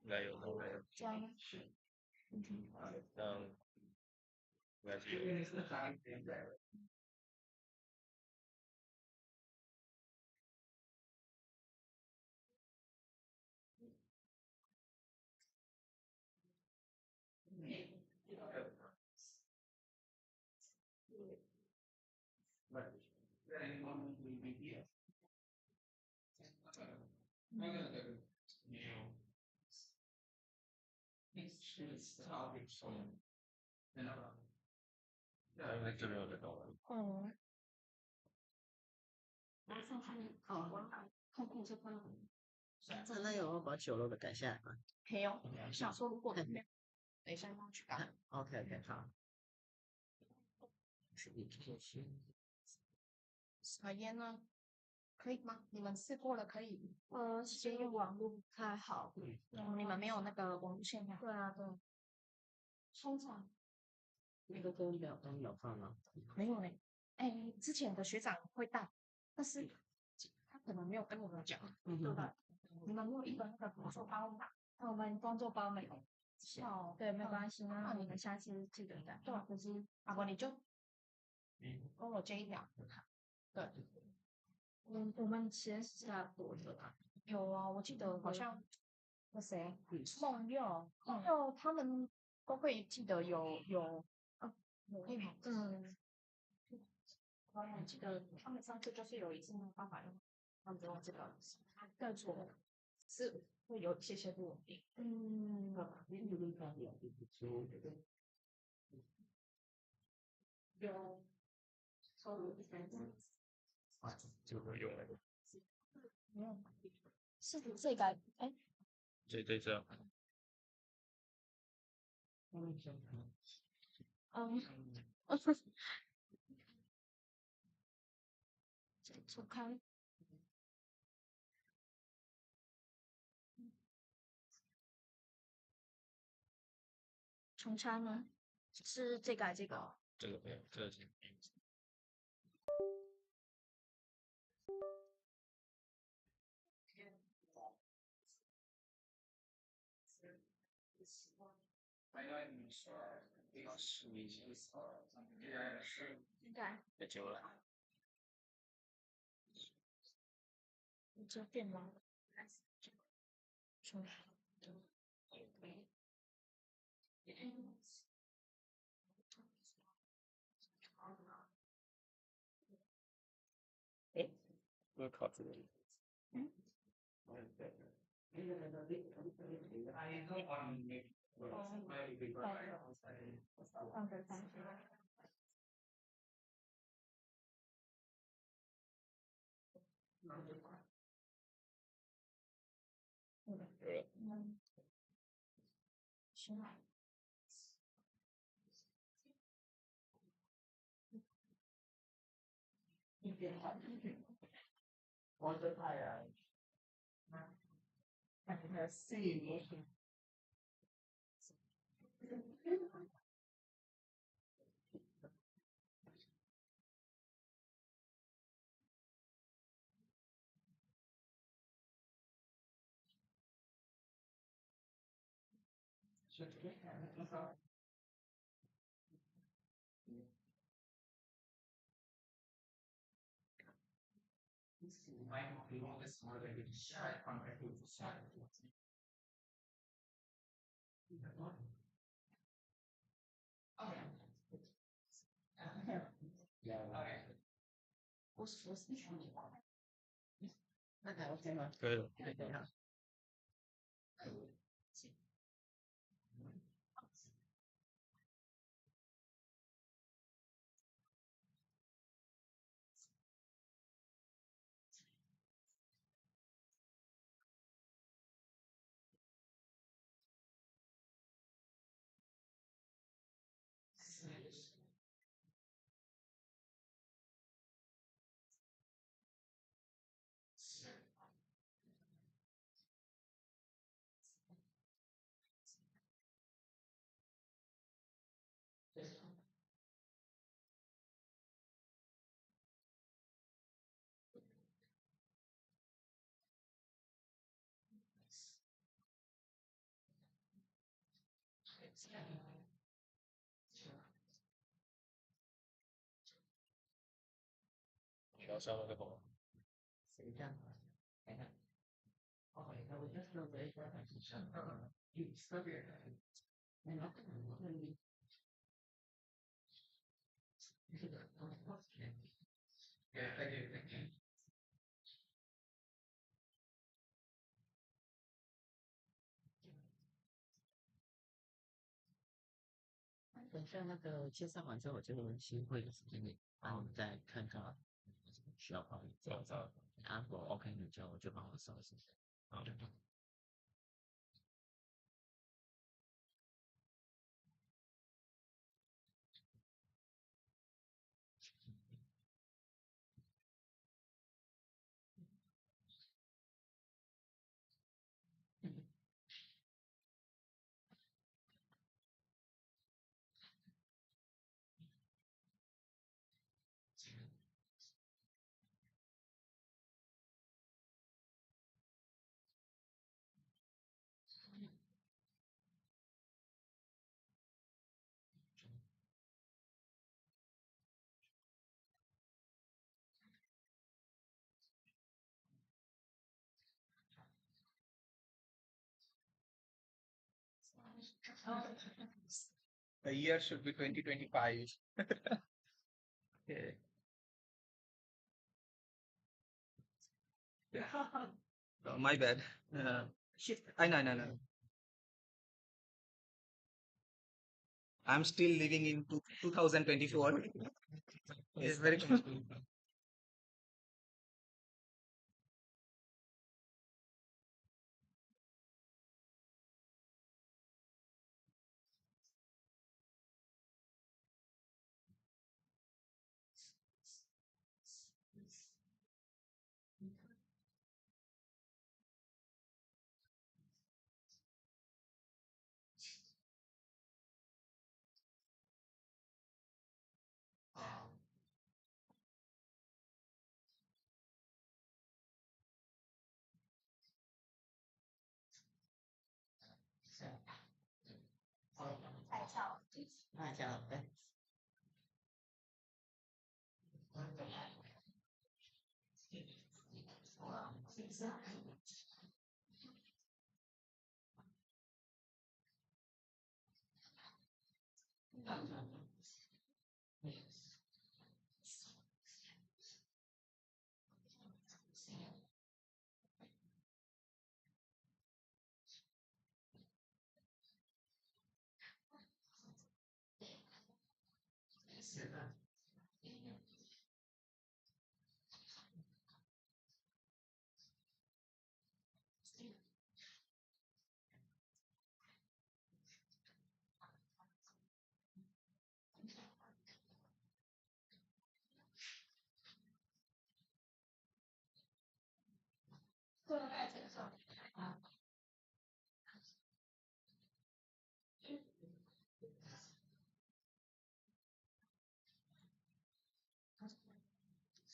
应该有的，这样，那应该是有。这边有得到了。嗯，然后上去哦，看看这个那有把酒楼的改下来吗没有，想说如果没有，等一下要去改。 ？OK OK 好。是你这些是撒烟呢？可以吗？你们试过了可以？是因为网络不太好，你们没有那个网络线吗？对啊，对。通常那个都没有放吗？没有嘞。哎，之前的学长会带，但是他可能没有跟我们讲，对吧？你们没有一个那个工作包吗？我们工作包没有。哦，对，没关系，那你们下次记得带。对，可是阿伯你就跟我这一条。对。我们其实是差不多的啦。有啊，我记得好像那谁，梦佑他们都会记得有可以吗？我记得他们上次就是有一次没有办法用，他们用这个各种是会有一些不稳定。有，这个有那个，没有，是这个哎，这样。嗯，走开。重餐呢？是这个还是这个？这个没有，这个是试一下，应该太久了。你这变吗？重哎，我靠，这个。嗯，放这上去。嗯，行。我是那还 OK 吗？可以了。对啊。调上那个什么，谁这样？看看。哦，我就是那个有特别的，那个这个对。等下那个介绍完之后，我就新会的时间里，然后再看看需要帮你这样子啊。啊，我 OK，你就帮我搜一下。好。The year should be 2025. Okay. Oh, my bad. I know, no, no. I'm still living in 2024. It's very confusing.那这样对。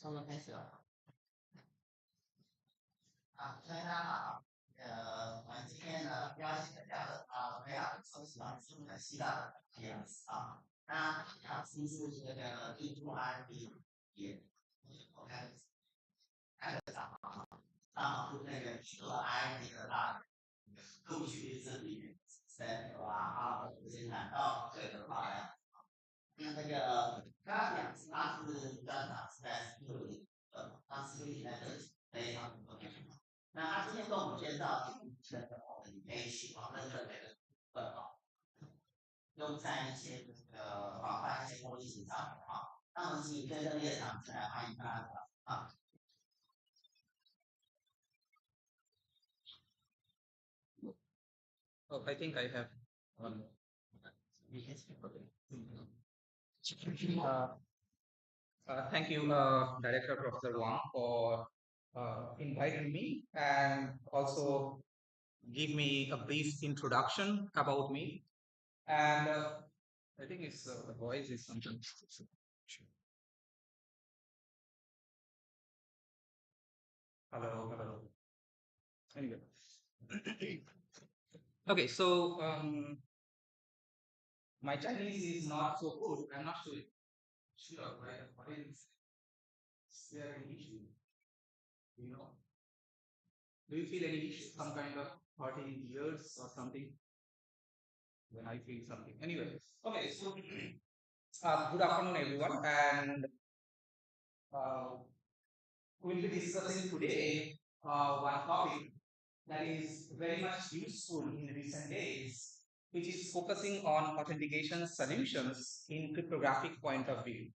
从头开始了。大家好，我们今天呢邀请了两个非常喜欢听的希腊的片子啊，那其实这个印度安迪也，我看得早啊，那个希腊安迪的大录取这里在我先谈到这个话呀，那个刚刚两次他是专场是在斯图里，当时在这里非常的。那他今天跟我们介绍你可以喜欢的这类的用在一些广泛一些公益性上面啊。那么请跟着列场来欢迎大家啊。Oh, I think I have one. Thank you, Director Professor Wang, for inviting me and also give me a brief introduction about me. And I think it's the voice is something. Hello, hello. Anyway. Okay, so My Chinese is not so good. I'm not sure. Sure, right? What is there any issue? You know, do you feel any issue, some kind of hurting ears or something? When I feel something. Anyway, okay. So, good afternoon, everyone, and uh, we'll be discussing today one topic that is very much useful in recent days, which is focusing on authentication solutions in cryptographic point of view.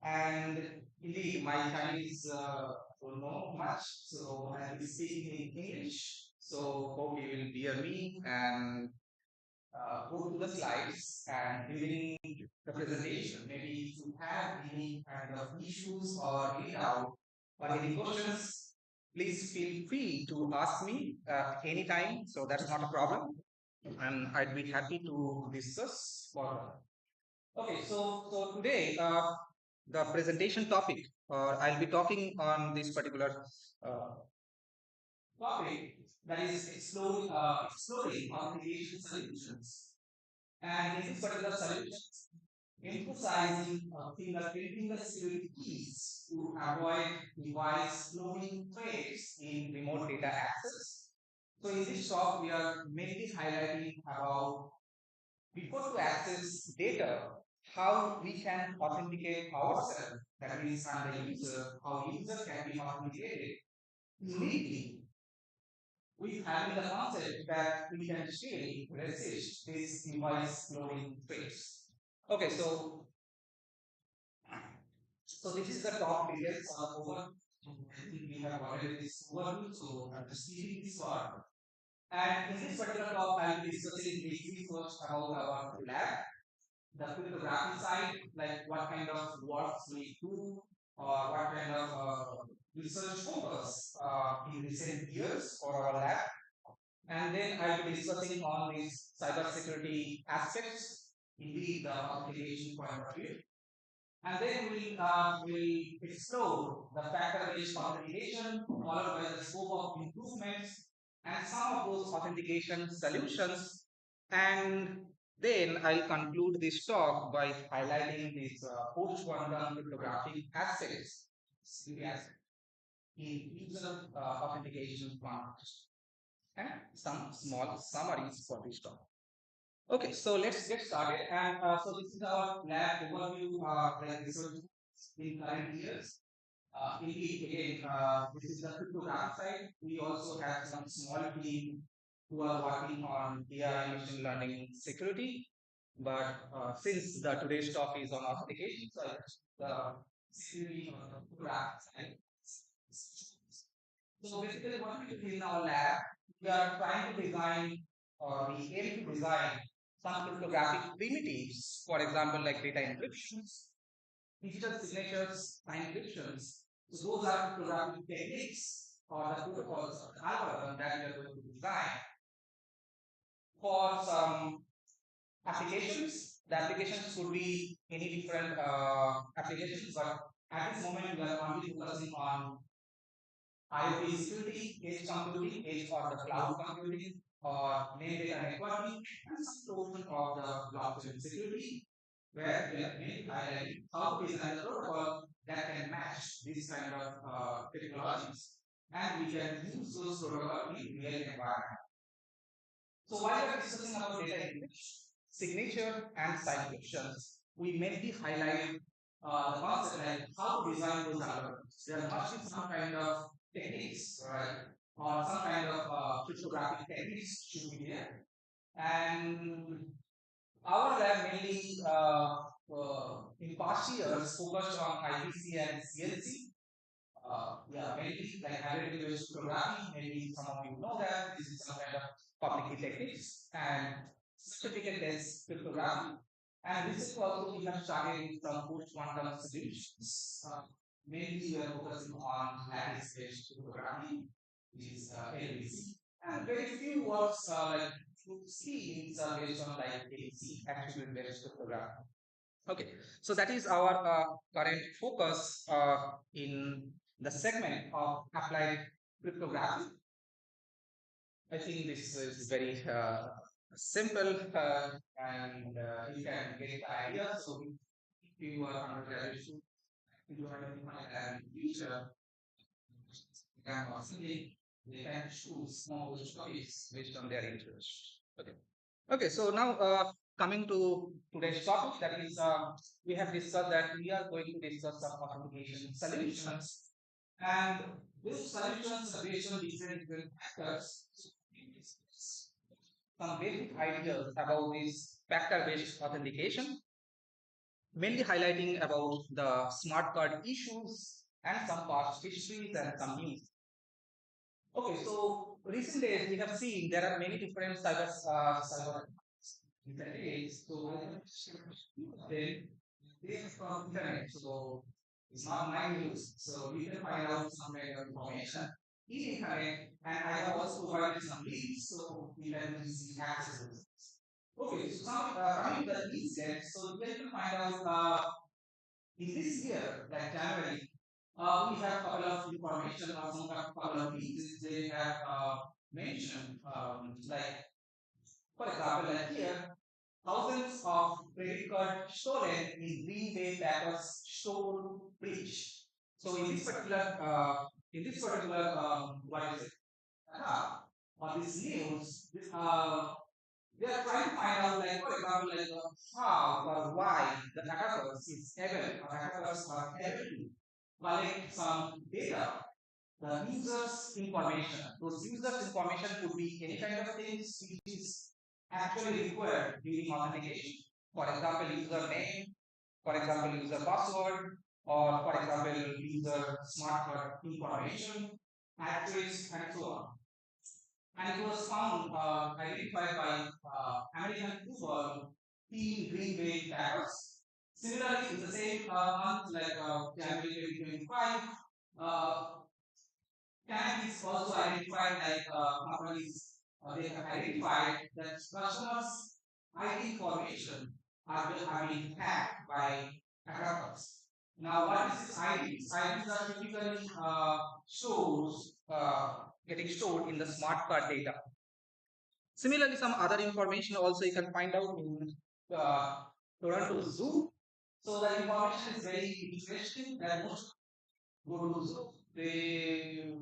And indeed, my Chinese don't know much, so I'll be speaking in English. So hope you will bear me and go to the slides, and during the presentation, maybe if you have any kind of issues or any doubt or any questions, please feel free to ask me anytime. So that's not a problem, and I'd be happy to discuss further. Okay, so today the presentation topic, or I'll be talking on this particular uh, topic, that is exploring authentication solutions. And in this particular solution, emphasizing fingerprinting the security keys to avoid device cloning threats in remote data access. So in this talk, we are mainly highlighting about before to access data, how we can authenticate ourselves, that is, and the user, how user can be authenticated uniquely with having the concept that we can still resist this device cloning threats. Okay, so this is the top details over. I think we have already this overview, so I'm just leaving this part. And in this particular talk, I'll be discussing briefly first about our lab, the cryptography side, like what kind of works we do, or what kind of research focus in recent years for our lab. And then I'll be discussing on these cybersecurity aspects, indeed the authentication point of view. And then we'll explore the factor-based authentication, followed by the scope of improvements, and some of those authentication solutions. And then I'll conclude this talk by highlighting these post-quantum cryptographic aspects in user authentication context, and some small summaries for this talk. Okay, so let's get started. And so this is our lab overview, like research in current years. Indeed, again, this is the cryptography side. We also have some small team who are working on AI machine learning security. But since the today's talk is on authentication, so the security on the cryptography side. So basically, what we do in our lab, we are trying to design, or we aim to design some cryptographic primitives, for example, like data encryptions, digital signatures, sign encryptions. So those are cryptographic techniques or the protocols or the algorithm that we are going to design for some applications. The applications could be any different applications, but at this moment we are only focusing on IoT security, edge computing, edge or the cloud computing, or main data networking, and some portion of the blockchain security, where we are mainly highlighting how to design the protocol that can match this kind of technologies, and we can use those protocols in real environment. So while we are discussing about data encryption, signature and sign encryptions, we mainly highlight the concept like how to design those algorithms. There must be some kind of techniques, right? Or some kind of cryptographic techniques should be there. And our lab mainly in past years focused on IPC and CLC. Yeah, mainly like hybrid based cryptography. Maybe some of you know that this is some kind of public key techniques and certificate based cryptography. And this is also we have started with some post quantum solutions. Mainly we are focusing on lattice based cryptography, which is LBC. And very few works like schemes are based on like ABC, attribute based cryptography. Okay, so that is our current focus in the segment of applied cryptography. I think this is very simple and you can get the idea. So if you are undergraduate, you are in future, you can possibly they can choose small topics based on their interest. Okay. Okay. So now coming to today's topic, that is we have discussed that we are going to discuss some authentication solutions, and these solutions are based on different factors. Some basic ideas about this factor-based authentication, mainly highlighting about the smart card issues and some past histories and some news. Okay, so recent days we have seen there are many different cyber different days. So then they have from internet. So it's not my news. So we can find out some kind of information in internet, and I have also provided some links so we can easily access those. Okay, so some coming to the incident, so we can find out in this year, like January, we have a couple of information or some couple of links they have mentioned, like for example, like here, thousands of credit card stolen in Green Bay Packers store breach. So in this particular, what is it? On this news, they are trying to find out, like, for example, like how or why the hackers are able to collect some data, the users' information. Those users' information could be any kind of things which is actually required during authentication. For example, user name, for example, user password, or for example, user smart card information, address, and so on. And it was found, identified by American football team Green Bay Packers. Similarly, in the same month, like January 2025, uh, cannabis also identified like companies, they have identified that customers' ID information are being hacked by attackers. Now, what is this IDs? IDs are typically getting stored in the smart card data. Similarly, some other information also you can find out in Toronto Zoo. So the information is very interesting that most go to zoo. They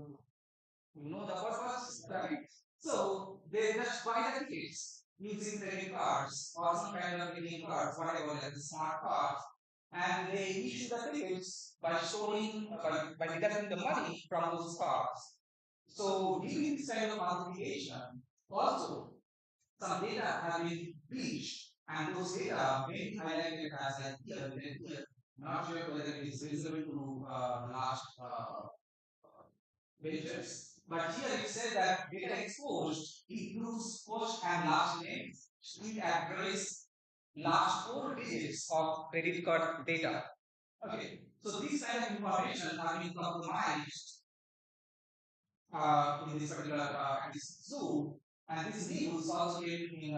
know the purpose, right? So they just buy the tickets using credit cards or some kind of credit cards, whatever, like the smart cards, and they issue the tickets by showing by deducting the money from those cards. So during this kind of authentication, also some data have been breached, and those data may be highlighted as like here. Not sure whether it is visible to last pages, but here it says that data exposed includes first and last names, street address, last 4 digits of credit card data. Okay, so this kind of information have been compromised in this particular this zoo, and this news also came in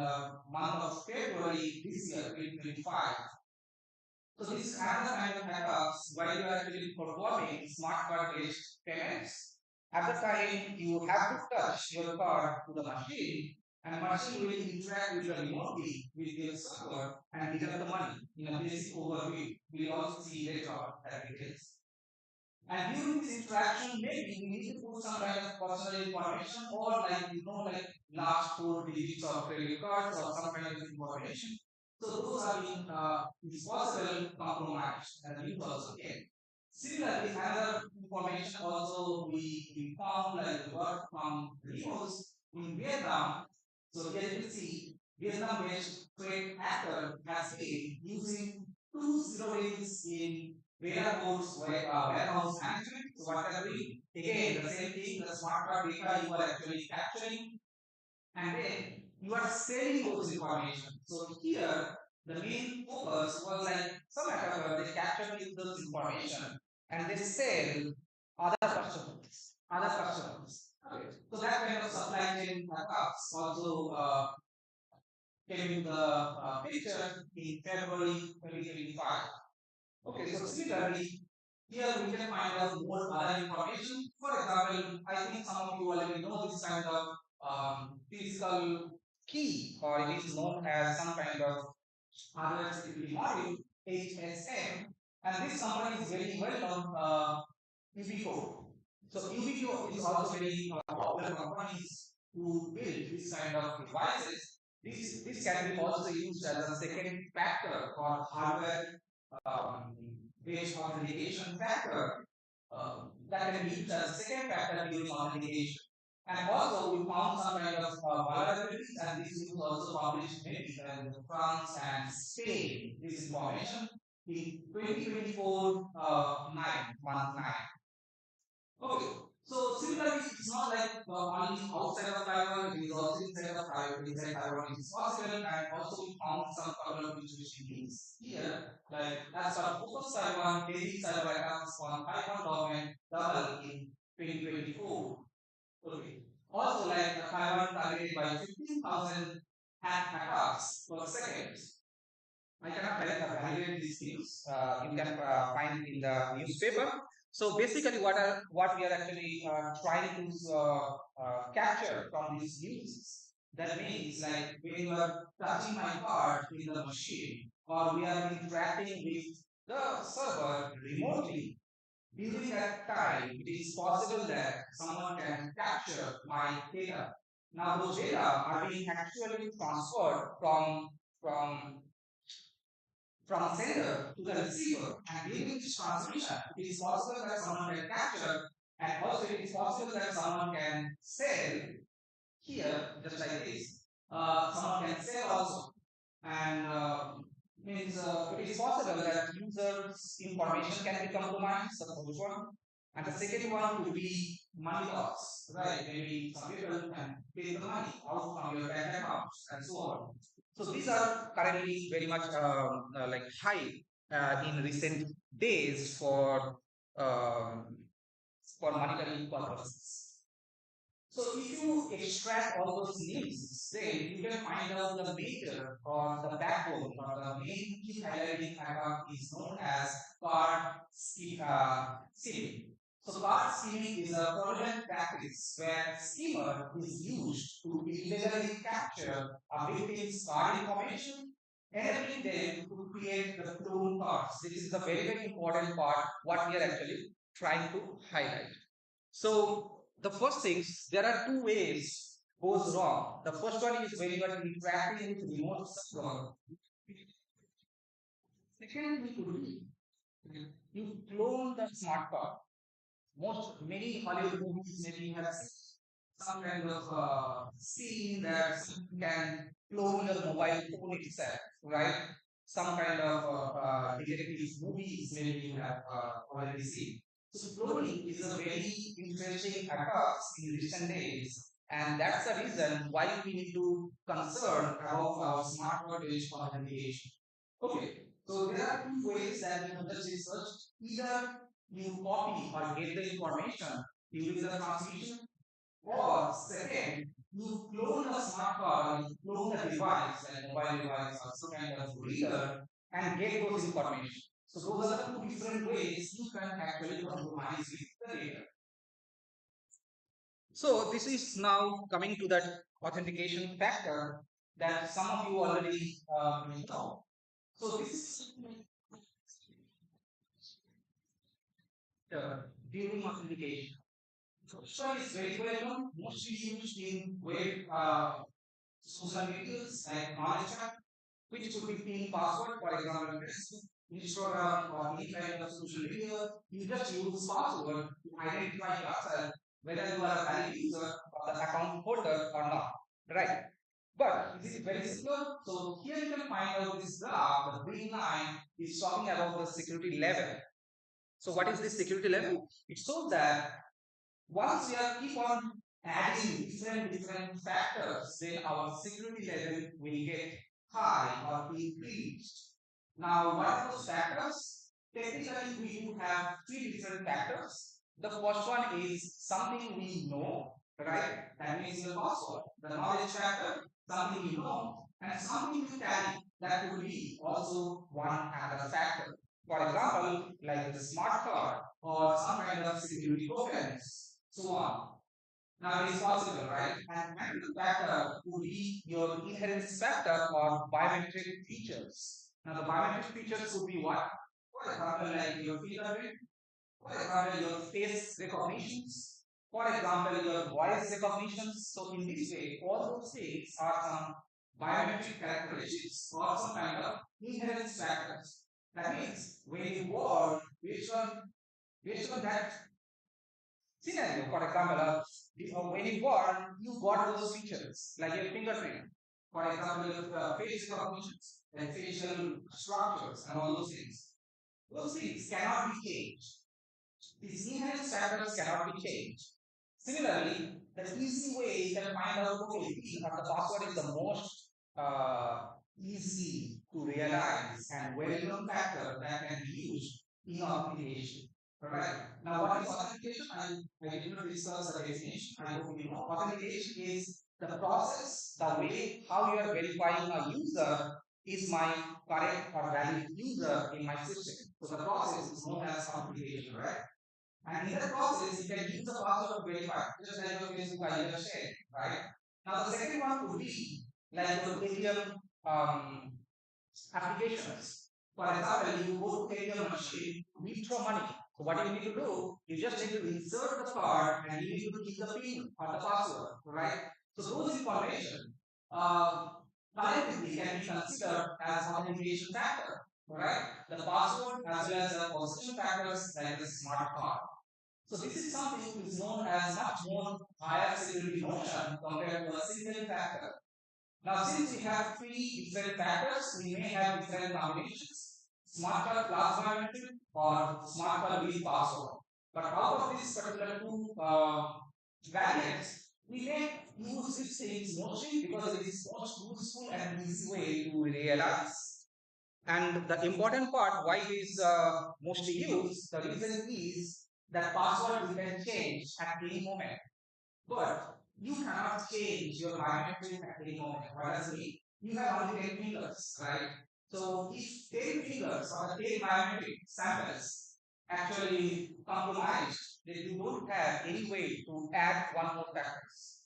month of February this year, 2025. So this is another kind of attacks while you are actually performing smart card based payments. At the time, you have to touch your card to the machine, and machine will interact with you remotely with your server and deduct the money in a basic overview. We'll also see later on that details. And during this interaction, maybe we need to put some kind of personal information or like last 4 digits of credit cards or some kind of information. So those are being is possible compromised and we also get. Similarly, another information also we found like the work from news in Vietnam. So here you can see Vietnam-based trade actor has been using 2 0 days in warehouse management. So what are doing? Again, the same thing, the smart card data you are actually capturing, and then you are selling those information. So here, the main focus was like some attacker, they capture those information and they sell other customers. Okay. So that kind of supply chain attacks also came in the picture in February 2025. Okay, so similarly, here we can find out more other information. For example, I think some of you already know this kind of physical key, or it is known as some kind of hardware security module, HSM, and this company is very well known, Ubico. So Ubico is also very popular companies who build this kind of devices. This can be also used as a second factor or hardware um, based authentication factor that can be used as a second factor during authentication. And also, we found some kind of vulnerabilities, and this was also published maybe in France and Spain. This information in 2024 month 9. Okay. So similarly, it's not like only outside of Taiwan, it is also inside of Taiwan. Inside Taiwan it is possible, and also we found some vulnerabilities here. Like as per Focus Taiwan, daily cyber attacks on Taiwan government doubled in 2024. Okay. Also, like Taiwan targeted by 15,000 attacks per second. I cannot validate these things. You can find in the newspaper. So basically, what we are actually trying to capture from these news, that means like when you are touching my card in the machine, or we are interacting with the server remotely, during that time, it is possible that someone can capture my data. Now, those data are being actually transferred from from sender to the receiver, and during this transmission, it is possible that someone can capture, and also it is possible that someone can sell here, just like this. Someone can sell also, and means it is possible that users' information can be compromised. The first one, and the second one would be money loss, right? Maybe some people can pay the money out from your bank accounts and so on. So these are currently very much like high in recent days um, for monetary purposes. So if you extract all those names, then you can find out the major or the backbone or the main key highlighting attack is known as card skimming. So card skimming is a fraudulent practice where skimmer is used to illegally capture a victim's card information, enabling them to create the clone cards. This is the very important part what we are actually trying to highlight. So the first things, there are two ways goes wrong. The first one is when you are interacting with remote server. Second, we could be you clone the smart card. Many Hollywood movies maybe have some kind of scene that can clone the mobile phone itself, right? Some kind of detective movies maybe you have already seen. So cloning is a very interesting attack in recent days, and that's the reason why we need to concern about our smart card based authentication. Okay, so there are two ways that you conduct research. Either you copy or get the information during the transmission, or second, you clone the smart card or you clone the device, like mobile device or some kind of reader, and get those information. So those are the two different ways you can actually compromise with the data. So this is now coming to that authentication factor that some of you already know. So this is during authentication. So is very well known, mostly used in web social medias like knowledge chat, which could be pin password, for example, Facebook, Instagram, or any kind of social media. You just use password to identify yourself whether you are a valid user or the account holder or not. Right? But is it very secure? So here you can find out this graph, the green line is talking about the security level. So what is this security level? It shows that once we are keep on adding different factors, then our security level will get high or increased. Now, what are those factors? Technically, we do have three different factors. The first one is something we know, right? That means the password. The knowledge factor, something you know, and something you carry. That could be also one other factor. For example, like the smart card or some kind of security tokens, so on. Now it is possible, right? And another factor would be your inheritance factor or biometric features. Now the biometric features would be what? For example, like your fingerprint, for example, your face recognitions, for example, your voice recognitions. So in this way, all those things are some biometric characteristics or some kind of inheritance factors. That means when you born, based on that scenario, for example, when you born, you got those features like your fingerprint, for example, your face recognitions and facial structures and all those things. Those things cannot be changed. These inherent factors cannot be changed. Similarly, the easy way you can find out okay, the password is the most easy to realize and well-known factor that can be used in authentication. Right. Now, what is authentication? I did not discuss the definition. I hope you know. Authentication is the process, the way how you are verifying a user is my correct or valid user in my system. So the process is known as authentication, right? And in that process, you can use the password to verify, just like your Facebook I just said, right? Now the second one would be like your ATM applications. For example, you go to ATM machine to withdraw money. So what you need to do, you just need to insert the card and you need to give the PIN or the password, right? So those information collectively can be considered as authentication factor, right? The password as well as the possession factors like the smart card. So this is something which is known as much more higher security notion compared to a single factor. Now, since we have three different factors, we may have different combinations: smart card plus biometric or smart card with password. But out of these particular two variants, we may use these things mostly because it is most useful and easy way to realize. And the important part why it is mostly used, the reason is that password you can change at any moment. But you cannot change your biometric at any moment. What does it mean? You have only 10 fingers, right? So if 10 fingers or the 10 biometric samples actually compromised, then you don't have any way to add one more factors.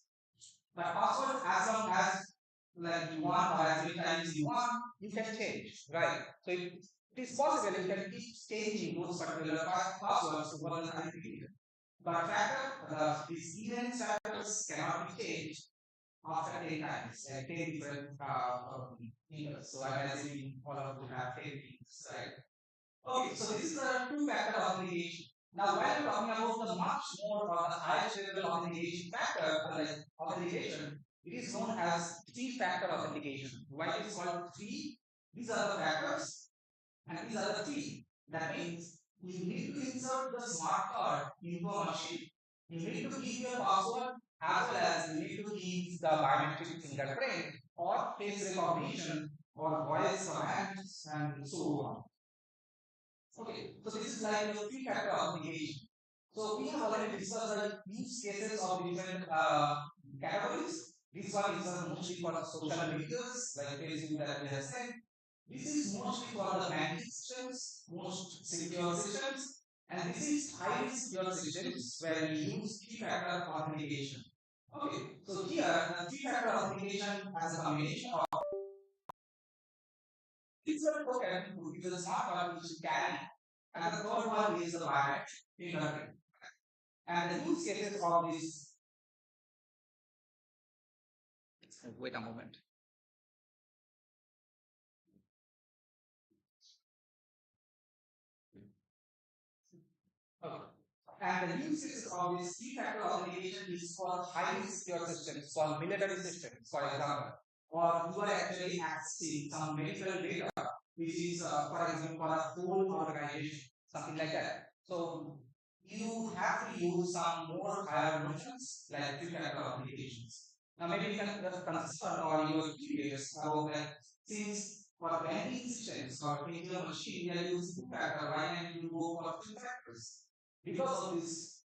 But password, as long as like you want or as many times you want, you can change, right? So it is possible you can keep changing those particular passwords over the time period. But factor, these event factors cannot be changed after 10 times, like 10 different fingers. So I'm assuming all of you have 10 fingers, right? Okay, so this is the two-factor authentication. Now, when we're talking about the much more or the highest level authentication factor, like authentication, it is known as three-factor authentication. Why it is called three? These are the factors, and these are the three. That means you need to insert the smart card into a machine. You need to give your password as well as you need to give the biometric fingerprint or face recognition or voice commands and so on. Okay, so this is like your three-factor authentication. So we have already discussed the use cases of different categories. This one is mostly for the social medias, like Facebook that we have said. This is mostly for the banking systems, most secure systems, and this is highly secure systems where we use three-factor authentication. Okay, so here the three-factor authentication has a combination of this token which is a smart card which you carry, and the third one is the biometric fingerprint. And the use cases of this. Wait a moment. Okay. And the uses of this three-factor authentication is for highly secure systems, for military systems, for example, or you are actually accessing some medical data, which is, for example, for a whole organization, something like that. So you have to use some more higher notions like three-factor authentications. Now maybe you can just consider or you are curious about that since for banking systems or ATM machine, we are using two-factor, why can't you go for two factors? Because of these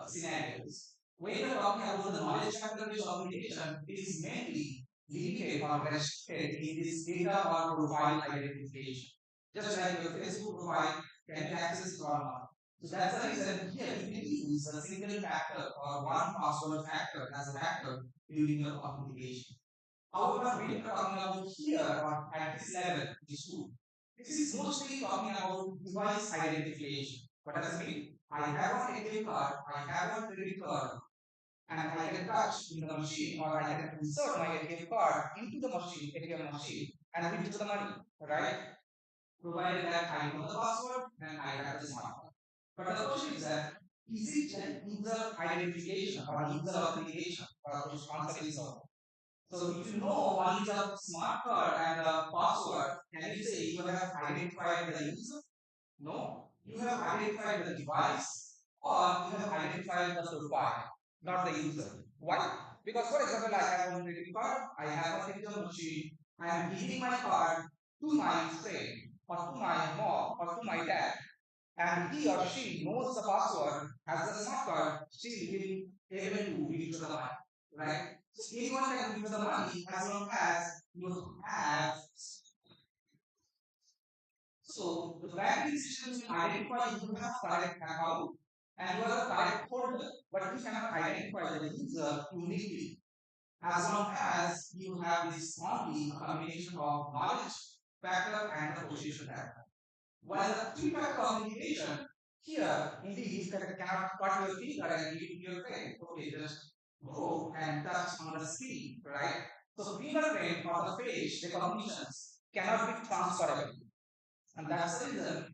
scenarios, when we are talking about the knowledge factor-based authentication, it is mainly limited or restricted in this data or profile identification. Just like your Facebook profile can be accessed or not. So that's the reason here you can use a single factor or one password factor as a factor during your authentication. However, when you're talking about here or at this level, this tool, this is mostly talking about device identification. What does it mean? I have an ATM card, I have a credit card, and I can touch in the machine or I can insert my ATM card into the machine, ATM machine, and withdraw the money, right? Provided that I know the password and I have the smart card. But the question is that is it an user identification or user authentication? Or the answer is no. So if you know one is a smart card and a password, can you say you have identified the user? No. You have identified the device or you have identified the profile, not the user. Why? Because for example, I have one credit card, I have a ATM machine, I am giving my card to my friend or to my mom or to my dad, and he or she knows the password, has the smart card, still will be able to withdraw the money, right? So anyone can withdraw the money as long as you have. So the banking systems will identify you have correct account and you are the correct holder, but you cannot identify the user uniquely as long as you have this only combination of knowledge factor and the position factor. While the three-factor authentication here, indeed, you cannot cut your finger and give it to your friend. Okay, just go and touch on the screen, right? So fingerprint or the face recognitions cannot be transferable. And that's the reason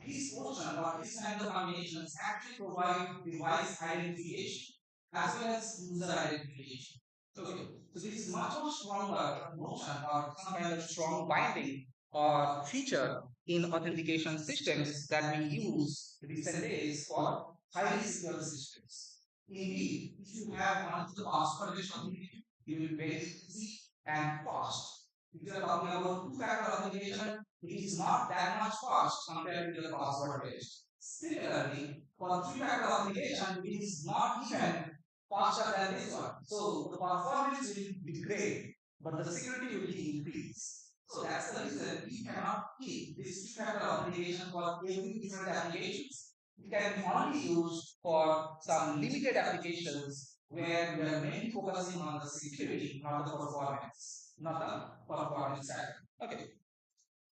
these portion or this kind of combinations actually provide device identification as well as user identification. Okay. So this is much more stronger notion or some kind of strong binding or feature in authentication systems that we use recent days for highly secure systems. Indeed, if you have one of the password based authentication, it will be very easy and fast. If you are talking about two-factor authentication, it is not that much fast compared to the password based. Similarly, for three-factor authentication, it is not even faster than this one. So the performance will be great, but the security will increase. So that's the reason we cannot keep this two-factor authentication for every different applications. It can be only used for some limited applications where we are mainly focusing on the security, not the performance, not the performance side. Okay.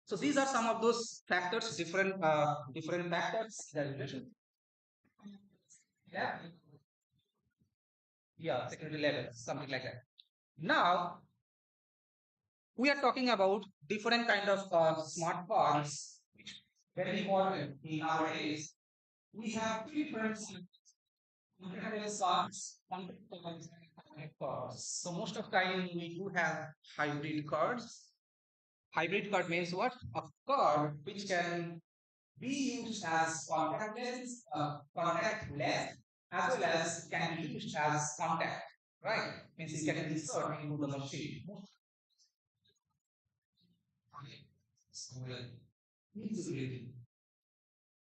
So these are some of those factors, different factors that you mentioned. Yeah. Yeah, security level, something like that. Now we are talking about different kind of smart cards, which very important in our days. We have three different contactless cards, cards. So most of the time we do have hybrid cards. Hybrid card means what? A card which can be used as contactless, as well as can be used as contact, right? Means you can insert into the machine. Usability.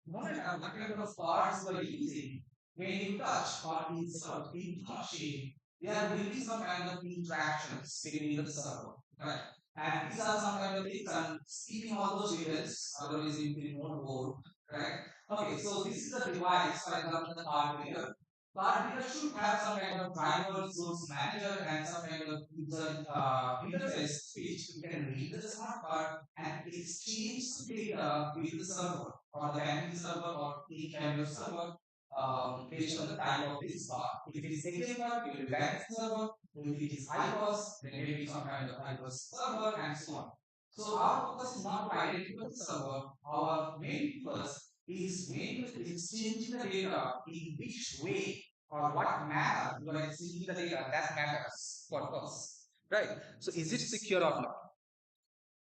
No matter what kind of cards you are using, when you touch or insert in the machine, there will be some kind of interactions between the server, right? And these are some kind of things, and skipping all those events, otherwise you will not board, right? Okay, so this is the device, for example, the card reader. Card reader should have some kind of driver, source manager, and some kind of user interface which you can read the smart card and exchange data with the server or the banking server or any kind of server based on the type of this card. If it is ATM card, it will be banking server. If it is IPOS, then maybe some kind of IPOS server and so on. So our focus is not to identify the server. Our main purpose is mainly exchanging the data in which way or what manner you are exchanging the data. That matters for us, right? So is it secure or not?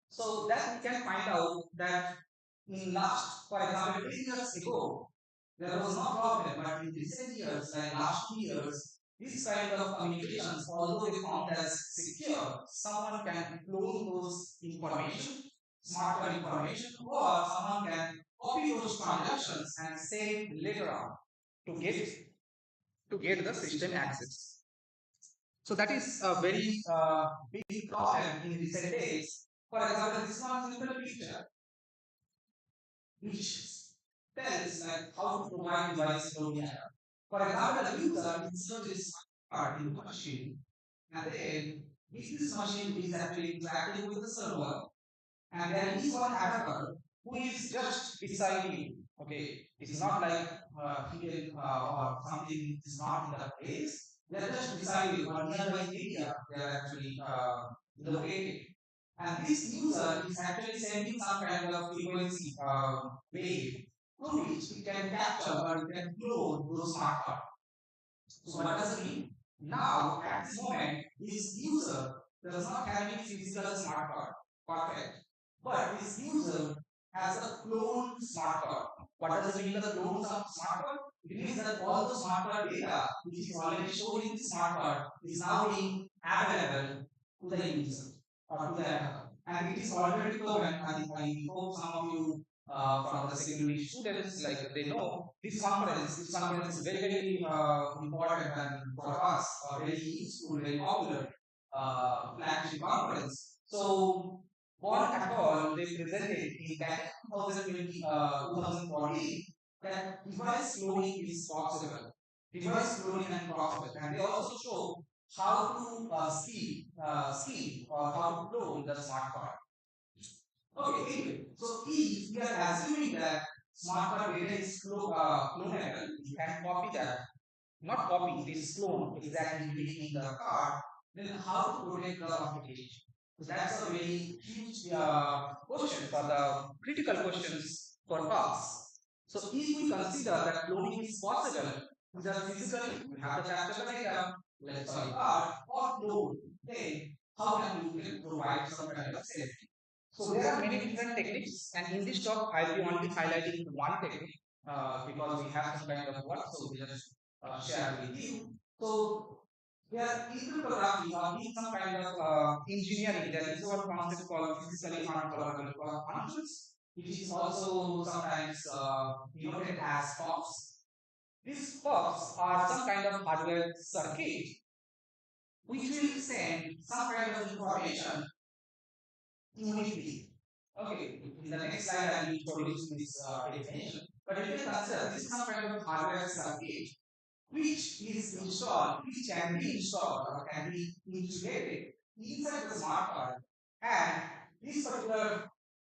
So that we can find out that in last, for example, 10 years ago, there was no problem, but in recent years, like last 2 years, this kind of communications, although they found as secure, someone can clone those information, smart card information, or someone can copy those transactions and save later on to get the system access. So that is a very big problem in recent days. For example, this one simple picture, which tells like how to provide device loading error. For example, a user inserts this part into the machine, and then if this machine is actually interacting with the server, and there is one attacker who is just beside you. Okay, it's not like hidden or something is not in the place. They're just beside you or nearby area. They are actually located. And this user is actually sending some kind of frequency wave through which it can capture or it can clone those smart cards. So what does it mean? Now, at this moment, this user does not have any physical smart card. Perfect. But this user has a cloned smart card. What does it mean, the clone smart card? It means that all the smart card data which is already stored in the smart card is now being available to the user or to the attacker. And it is already proven, and I hope some of you from the security students, like they know this conference is very, very important and for us, very useful, very popular flagship conference. So, Bond et al. They presented in that 2014 that device cloning is possible. Device cloning and possible, and they also show how to scheme or how to clone the smart card. Okay, anyway, so if we are assuming that smart card data is clonable, you can copy that, not copy, it is clone exactly mimicking the card, then how to protect the authentication? So that's a very huge question for the critical questions for us. So if we consider that cloning is possible, either physically, we have to capture the data, let's say card, or clone, then how can we provide some kind of safety? So there are many different techniques, and in this talk, I'll be only highlighting one technique because we have some kind of work, so we just share with you. So there in cryptography or in some kind of engineering, there is one concept called physically uncoverable functions, which is also sometimes denoted as POPs. These POPs are some kind of hardware circuit which will send some kind of information uniquely. Okay, in the next slide I will introduce this definition. But if you consider this is some kind of hardware circuit which is installed, which can be installed or can be integrated inside the smart card, and this particular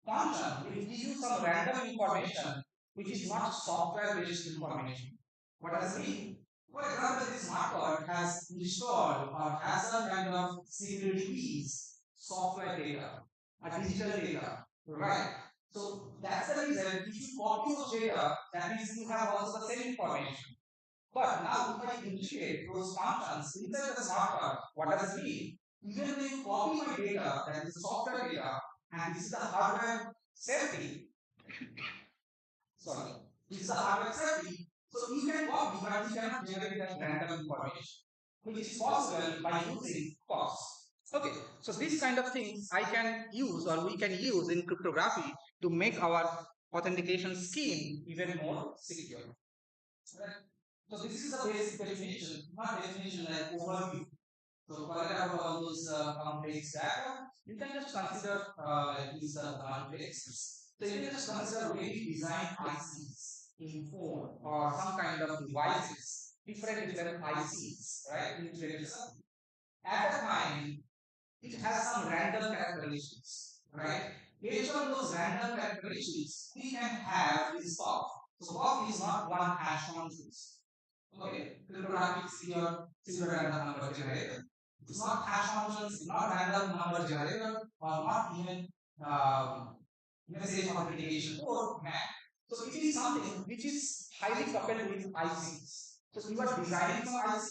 function will give you some random information which is not software based information. What does it mean? For example, this smart card has installed or has some kind of security keys, software data, a digital data, right? So that's the reason if you copy those data, that means you have also the same information. But now if I integrate those functions inside the smart card, what does it mean? Even when you copy my data, that is the software data, and this is the hardware safety. Sorry, this is the hardware safety. So you can copy, but you cannot generate that random information, which is possible by using POPs. Okay, so this kind of things I can use or we can use in cryptography to make our authentication scheme even more secure. Right? So this is the basic definition, not definition like overview. So forget about all those complex data. You can just consider like these complex. So you can just consider really design ICs in phone or some kind of devices, different ICs, right? At a time, it has some random characteristics, right? Based on those random characteristics, we can have this POP. So POP is not one hash functions. Okay, cryptographic secure random number generator. It's not hash functions, it's not random number generator, or not even message authentication or MAC. So it is something which is highly coupled with ICs. So you are designing some IC,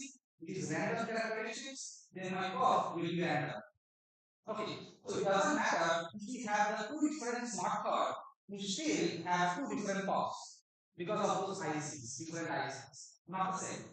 it is random characteristics, then my POP will be random. Okay, so it doesn't matter if we have the two different smart cards, we still have two different POPs because of those ICs, different ICs, not the same.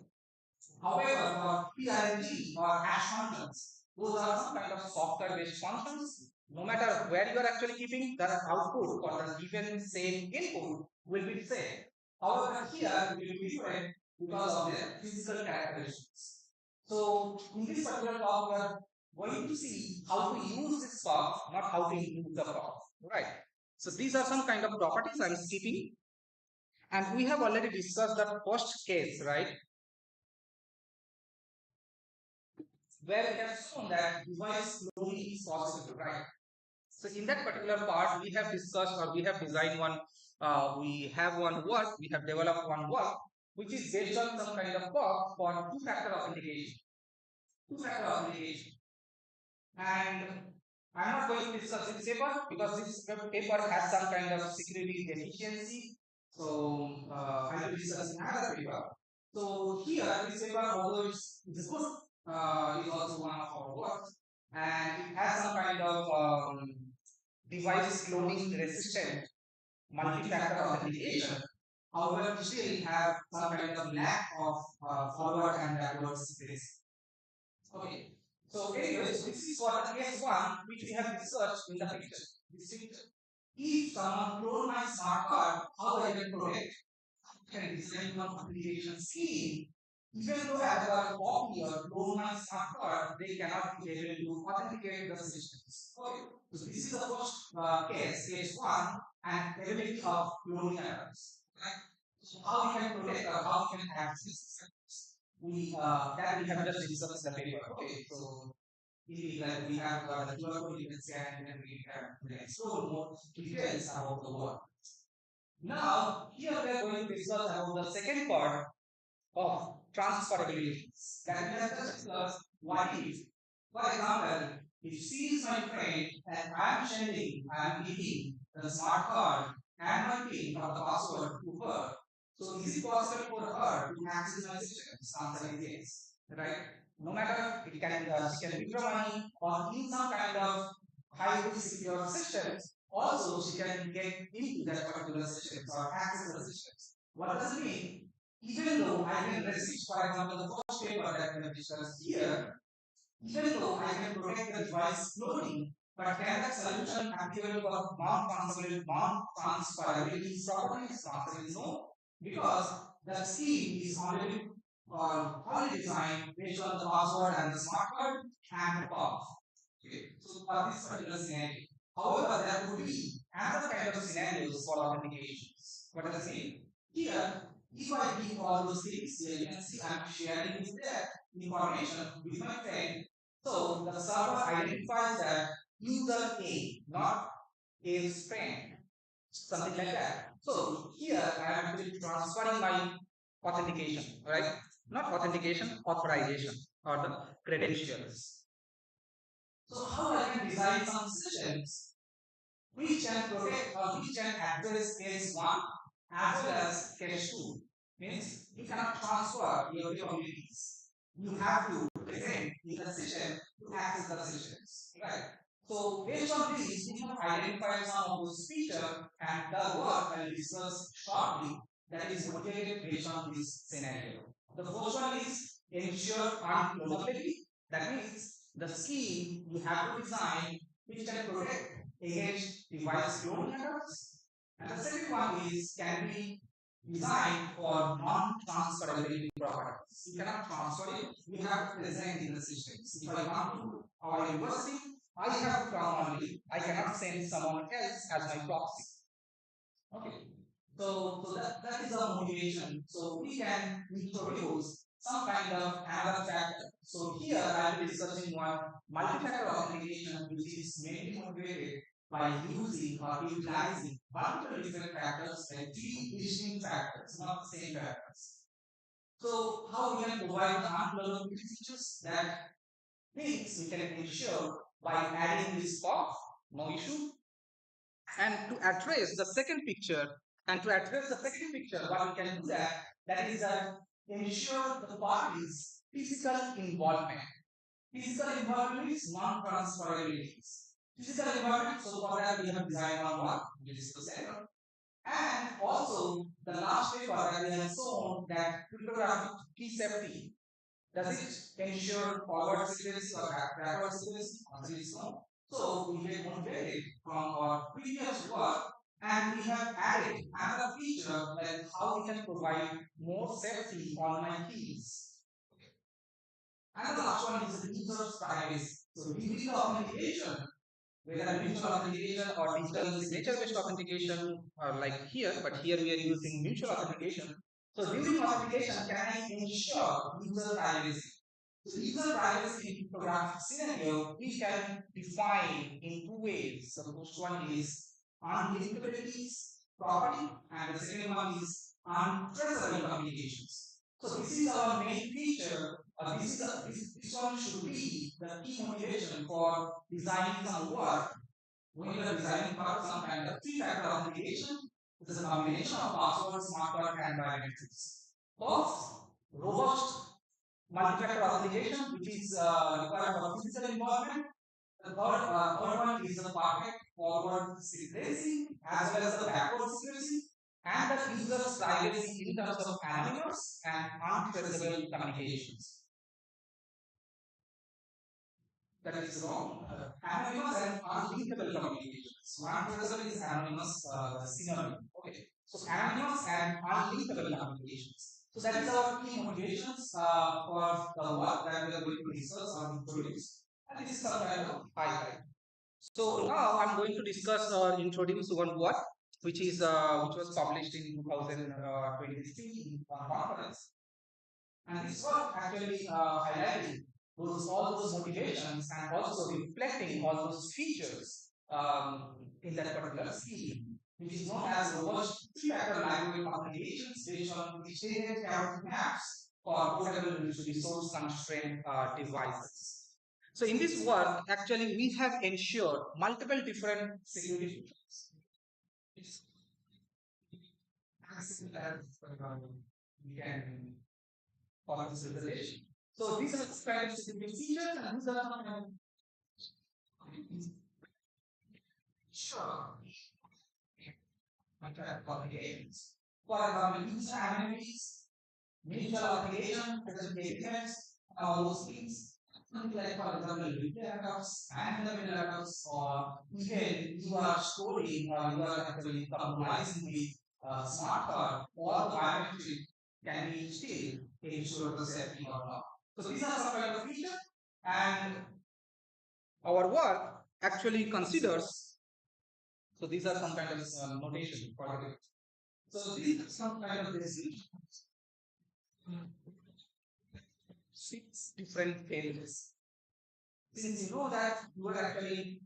However, for PRNG or hash functions, those are some kind of software-based functions. No matter where you are actually keeping, the output or the given same input will be the same. However, here it will be different because of their physical characteristics. So, in this particular talk, we are going to see how to use this POP, not how to use the POP. Right. So, these are some kind of properties I am skipping. And we have already discussed the first case, right? Where we have shown that device cloning is possible, right? So in that particular part, we have discussed or we have designed one, we have one work, we have developed one work, which is based on some kind of work for two-factor authentication. Two-factor authentication. And I'm not going to discuss this paper because this paper has some kind of security deficiency. So I will discuss another paper. So here, this paper, although it's good, is also one of our works, and it has some kind of device cloning resistant multi-factor authentication. However, we still have some kind of lack of forward and backward space. Okay. So anyways, this is what case one which we have researched in the picture. This picture. If someone clone my smart card, how I can protect? I can design one authentication scheme. Even though I have a copy or clone my smart card, they cannot be able to authenticate the systems. Okay. So this is the first case one, and ability of cloning errors. Right? So how we can protect or how we can access we that we have just discussed in the paper. Okay, so like we have the QR code you can scan and we can explore more details about the work. Now here we are going to discuss about the second part of transferability. That we have just discussed what if, for example, if she is my friend and I am giving the smart card and my PIN or the password to her. So is it possible for her to access my systems? Answer is yes, right? No matter it can she can withdraw money or in some kind of highly secure systems. Also, she can get into that particular systems or access the systems. What does it mean? Even though I can resist, for example, the first paper that we have discussed here, even though I can protect the device cloning, but can that solution applicable for non-transferability properties? Answer is no, because the scheme is only designed based on the password and the smart card and the path. Okay, so for this particular scenario. However, there could be another kind of scenarios for authentications. What does it mean? Here, if I give all those things, here you can see I'm sharing with that information with my friend. So the server identifies that user A, not A's friend, something like that. So here I am actually transferring my authentication, right? Not authentication, authorization or the credentials. So how I can design some systems which can protect or which can address case 1 as well as case 2. Means you cannot transfer your capabilities. You have to present in the system to access the systems. Right? So based on this, we have identified some of those features and the work I will discuss shortly that is motivated based on this scenario. The first one is ensure unclonability. That means the scheme you have to design which can protect against device cloning attacks. And the second one is can be designed for non-transferability properties. You cannot transfer it, you have to present in the systems. If I come to our university, I have to come only. I cannot send someone else as my proxy. Okay. So that is the motivation. So we can introduce some kind of another factor. So here I will be discussing one multi-factor authentication which is mainly motivated by using or utilizing multiple different factors like three distinct factors, not the same factors. So how we can provide the unclonable features that things we can ensure by adding this POP, no issue. And to address the second picture, what we can do that is that ensure the parties' physical involvement. Physical involvement is non-transferability. Physical involvement, so for that we have designed one, which is the second. And also the last paper that we have shown that cryptographic key safety. Does it ensure forward secrecy or backward secrecy? Answer is no. So we get motivated from our previous work and we have added another feature like how we can provide more safety on my keys. And the last one is the user's privacy. So during the authentication, whether mutual authentication or digital signature-based authentication are like here, but here we are using mutual authentication. So during authentication, can I ensure user privacy? So user privacy in cryptographic scenario, we can define in two ways. So the first one is unlinkabilities property, and the second one is untraceable communications. So this is our main feature. This one should be the key motivation for designing some work. When you are designing for some kind of three-factor authentication, it is a combination of password, smart card, and biometrics. First, robust multi-factor authentication, which is required for physical involvement. The third one is the perfect forward secrecy as well as the backward secrecy and the user's privacy in terms of anonymous and untraceable communications. That is wrong. Anonymous and unlinkable communications. Untraceable is anonymous synonym. Okay. So anonymous and unlinkable communications. So that is our key motivations for the work that we are going to discuss or introduce. And this is some kind of highlight. So now I'm going to discuss or introduce one work which was published in 2023 in one conference. And this work actually highlighting all those motivations and also reflecting all those features in that particular scheme, which is known as robust three-factor language authentications based on extended character maps for portable resource constrained devices. So in this work, actually, we have ensured multiple different security features. We can follow this presentation. So these are the kind of security features, and these are some kind of sure. Authentications. For example, user anonymous, mutual authentication, present agreements, and all those things. Like for example, retail accounts and the middle accounts, or even you are storing or you are actually compromising with smart card or the biometric can be still ensure the safety or not. So these are some kind of features, and our work actually considers. So these are some kind of notation for it. So these are some kind of resolutions. 6 different phases. Since you know that you are actually,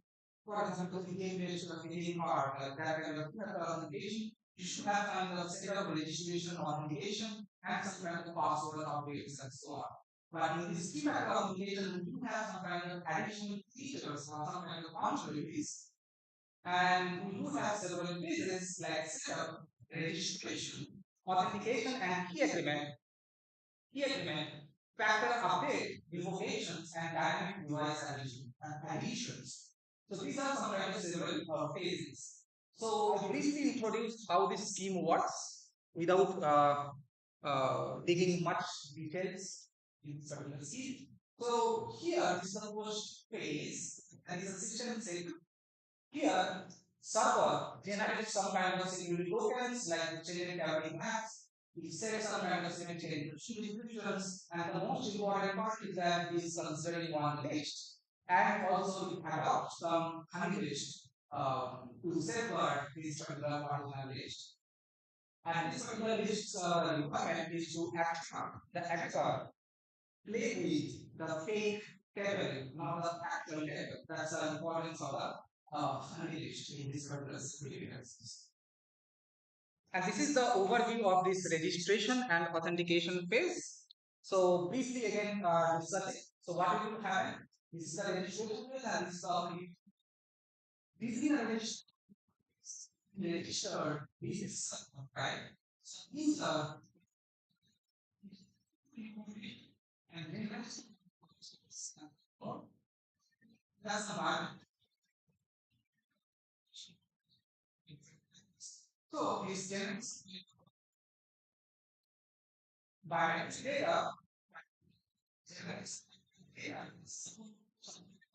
for example, the game based authentication part, like that kind of authentication, you should have kind of set up registration authentication and some kind of password updates and so on. But in this three-factor authentication, you have some kind of additional features or some kind of functionalities. And we do have several phases like setup, registration, authentication, and key agreement, factor update, revocations, and dynamic device additions. So these are some kind of several phases. So I briefly introduced how this scheme works without digging much details in this particular scheme. So here this is the first phase, and this is a system segment. Here, server generates some kind of security tokens like generic cavity maps. It sets some kind of security descriptions, and the most important part is that it is considering one list, and also it adopts some honey list to safeguard this particular particular list. And this particular list requirement is to attract the attacker play with the fake table, not the actual table. That's the importance of the honey list in this particular experience. And this is the overview of this registration and authentication phase. So briefly again discuss it. So what will happen? This is the registration phase and this is the authentication. This is the registered business, right? So these are and then that's the environment. So this generates biometric data,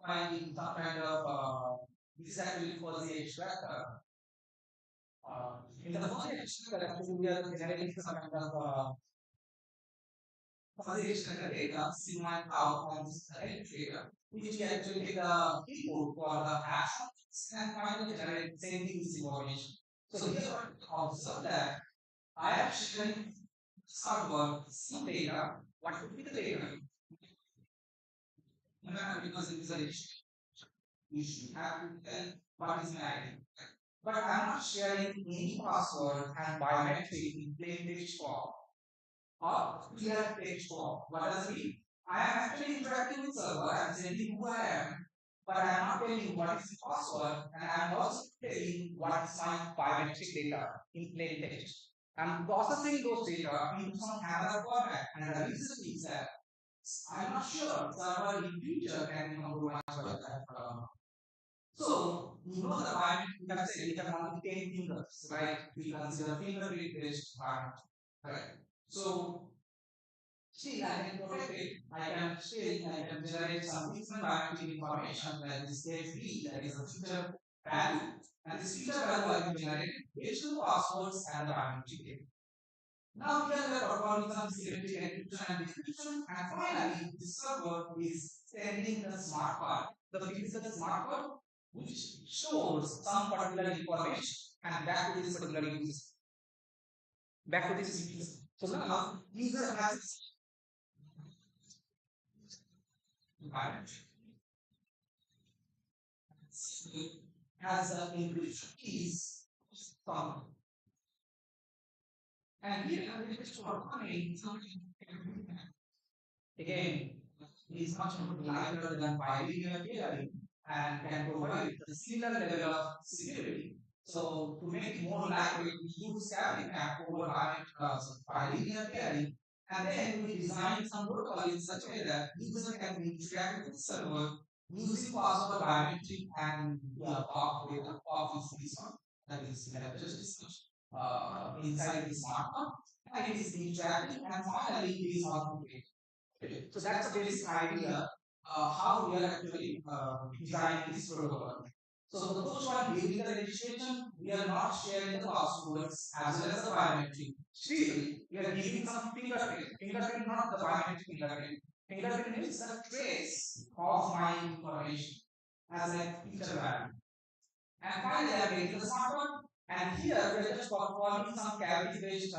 finding some kind of this is actually for the extractor. In the fuzzy extractor, actually we are generating some kind of consideration of the data, sigma out on this data, which we actually take the input for the hash functions and finally generate same thing with information. So here I observe that I am sharing server some data. What would be the data? Because it is a you should have to tell what is my ID. But I'm not sharing any password and biometric in plain text form or clear text form. What does it mean? I am actually interacting with server. I'm sending who I am, but I'm not telling what is the password, and I'm also telling what is my biometric data in plain text. I'm processing those data into some other format, and the reason is that I'm not sure server in future can be compromised by that. So, you know the biometric, we have said we have only 10 fingers, right? We consider fingerprint based biometric, right? So, still I can protect it, I can generate some different biometric information like this KFB, that is a future value, and this future value I can generate based on passwords and the biometric data. Now here we are performing some security encryption and decryption, and finally the server is sending the smart card, the physical smart card, which shows some particular information and back to this particular user. Back to this user. So now user has has the encryption keys from. And here encryption performing again is much more lighter than bilinear pairing and can provide a similar level of security. So to make it more likely, we use scaling map over bilinear pairing, and then we design some protocol in such a way that user can interact with the server using password biometric and POP data. POP is this one that is just discussed inside the smart card, and it is interacting, and finally it is authenticated. So that's the basic idea how we are actually designing this protocol. So the first one, during the registration, we are not sharing the passwords as well as the biometric. Still, we are giving some fingerprint. Fingerprint, not the biometric fingerprint. Fingerprint is the trace of my information as a feature value. And finally, I am getting the smart card. And here we are just performing some cavity-based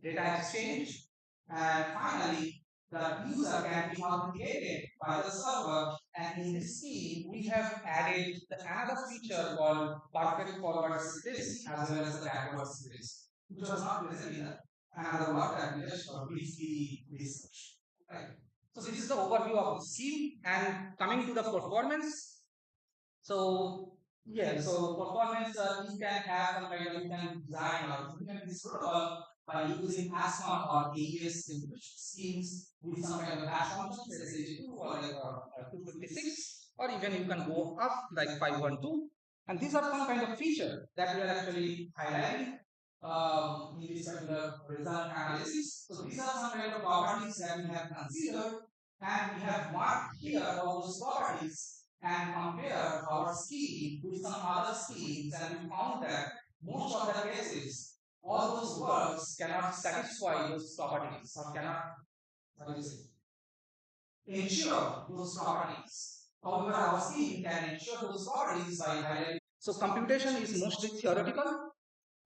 data exchange. And finally, the user can be authenticated by the server, and in this scheme we have added another feature called perfect forward secrecy as well as the backward secrecy, which was not present in another word that we just briefly discussed. Right. So this is the overview of the scheme, and coming to the performance. So yeah, so performance you can have some kind of, you can design or implement this protocol by using ASMA or AES schemes with some kind of hash functions, SH2 or like 256, or even you can go up like 512. And these are some kind of feature that we are actually highlighting in this particular result analysis. So these are some kind of properties that we have considered, and we have marked here all those properties and compare our scheme with some other schemes, and we found that most of the cases all those words cannot satisfy those properties or cannot ensure those properties. However, our scheme can ensure those properties by highlighting. So computation is mostly theoretical.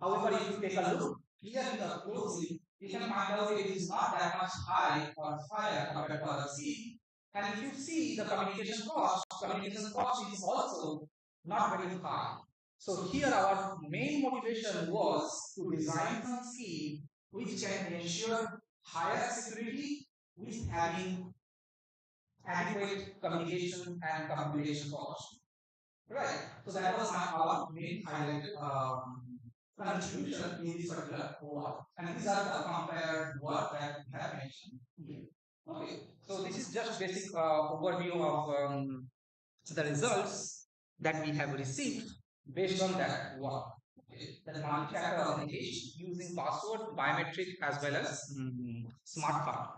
However, if you take a look clearly or closely, you can find out it is not that much high or higher compared to other scheme. And if you see the communication cost is also not very high. So here our main motivation was to design some scheme which can ensure higher security with having adequate communication and computation cost. Right. So that was our main highlighted contribution in this particular work. And these are the compared work that we have mentioned here. Okay. So this is just basic overview of the results that we have received based on that work. Okay. The multi-factor authentication using password, biometric as well as smart card.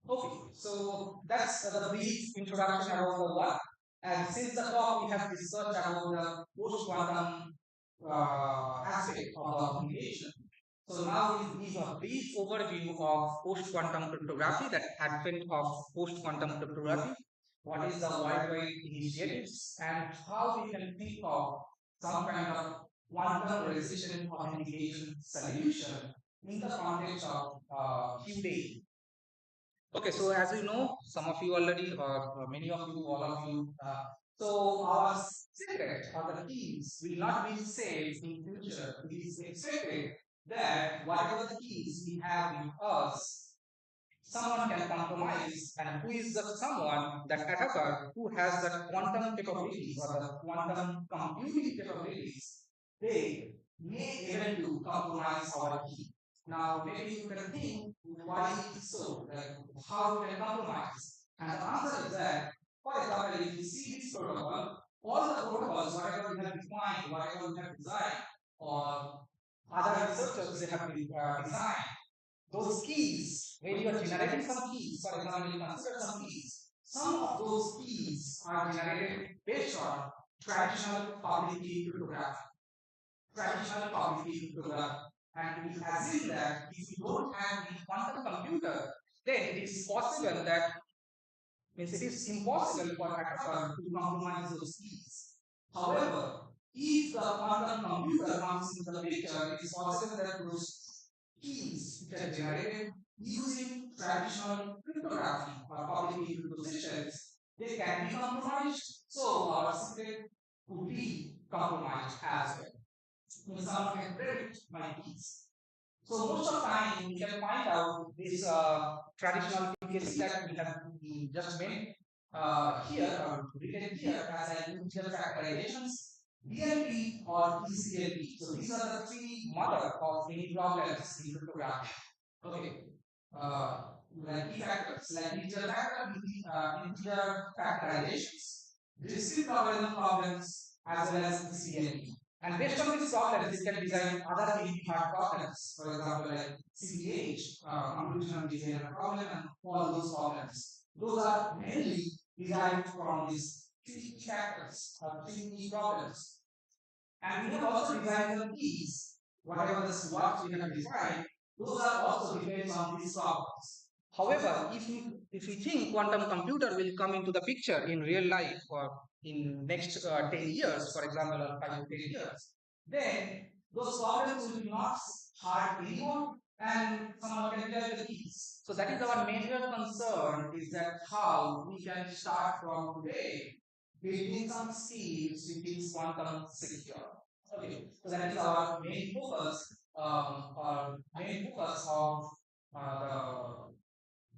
Okay, so that's the brief introduction about the work. And since the talk we have discussed about the post-quantum aspect of the authentication, So now we'll give a brief overview of post-quantum cryptography, that advent of post-quantum cryptography, what is the worldwide initiatives, and how we can think of some kind of quantum resistant authentication solution in the context of QA. Okay, so as you know, some of you already, or many of you, all of you, so our secret or the keys will not be safe in future. It is expected that whatever the keys we have in us, someone can compromise, and who is the someone, that attacker who has the quantum capabilities or the quantum computing capabilities, they may able to compromise our key. Now, maybe you can think why it is so, like how you can compromise. And the answer is that, for example, if you see this protocol, all the protocols, whatever we have defined, whatever we have designed, or other researchers they have designed, those keys, when you are generating some keys, for example, you consider some keys, some of those keys are generated based on traditional public key cryptography. Traditional public key cryptography. And we assume that if you don't have the quantum computer, then it is possible that, means it is impossible for attacker to compromise those keys. However, if the quantum computer comes into the picture, it is possible that those keys which are generated using traditional cryptography or public key crypto systems, they can be compromised. So our secret could be compromised as well. When someone can predict my keys. So most of the time we can find out this traditional PKC that we have just made here or written here as an integer factorizations, DLP or ECLP. So these are the three mother of any problems in cryptography. Okay. Like key factors, like integer factor, integer factorizations, discrete logarithm problems, as well as ECLP. And based on these problems, you can design other hard problems. For example, like CPH, computational behavior problem, and all those problems. Those are mainly derived from these three factors or three problems. And we have also designed the keys, whatever the what we have defined, those are also depends on these problems. However, if you think quantum computer will come into the picture in real life or in next 10 years, for example, or 5 to 10 years, then those problems will be not hard anymore and someone can tell the keys. So that is our major concern, is that how we can start from today building some skills which is quantum secure. Okay, so that is our main focus, of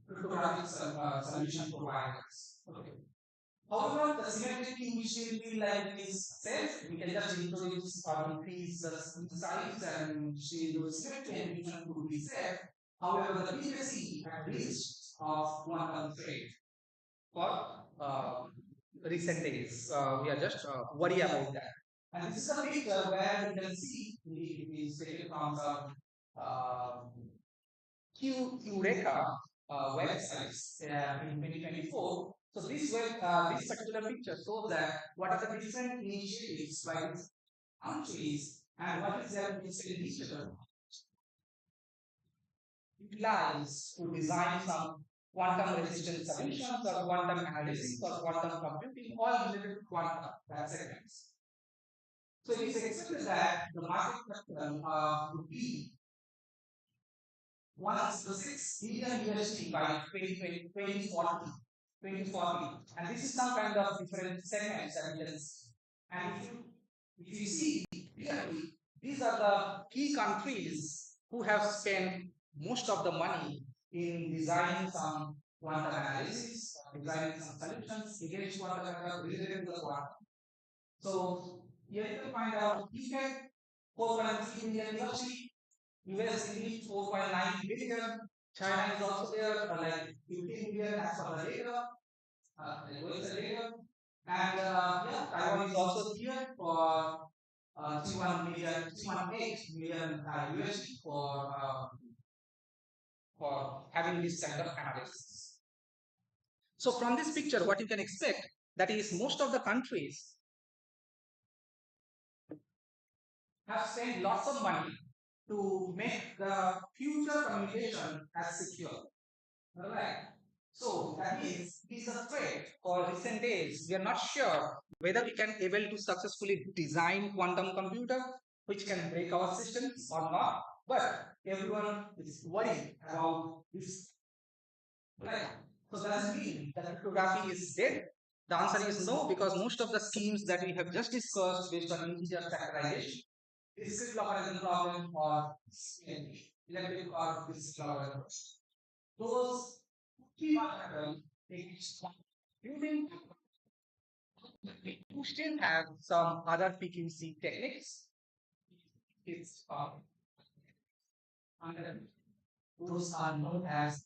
the cryptographic solution providers. Okay. However, the symmetric key which will be like this safe, we can just introduce or increase the size and see the symmetric encryption could be safe. However, the PKC at risk of quantum threat for recent days. We are just worried about that. And this is a picture where you can see it is taken from some Eureka websites in 2024. So this particular picture shows that what are the different initiatives by countries and what is their initiative utilized to design some quantum resistant solutions or quantum analysis or quantum computing, all related to quantum segments. So it is expected that the market would be 1.6 billion USD by 2040. And this is some kind of different segments that we can see. And if you see clearly, these are the key countries who have spent most of the money in designing some quantum analysis, designing some solutions against quantum related to the quantum. So here you can find out UK 4.3 billion USD, US English 4.9 billion, China is also there, like 15 billion as per the data, and Taiwan is also here for 318 million USD for having this kind of analysis. So from this picture, what you can expect, that is most of the countries have spent lots of money to make the future communication as secure. Alright. So that means it is a threat for recent days. We are not sure whether we can able to successfully design quantum computer which can break our systems or not. But everyone is worried about this. Right. So does it mean that cryptography is dead? The answer is no, because most of the schemes that we have just discussed based on integer factorization, discrete logarithm problem or elliptic or discrete logarithm, those key pattern using you still have some other PQC techniques. It's under those are known as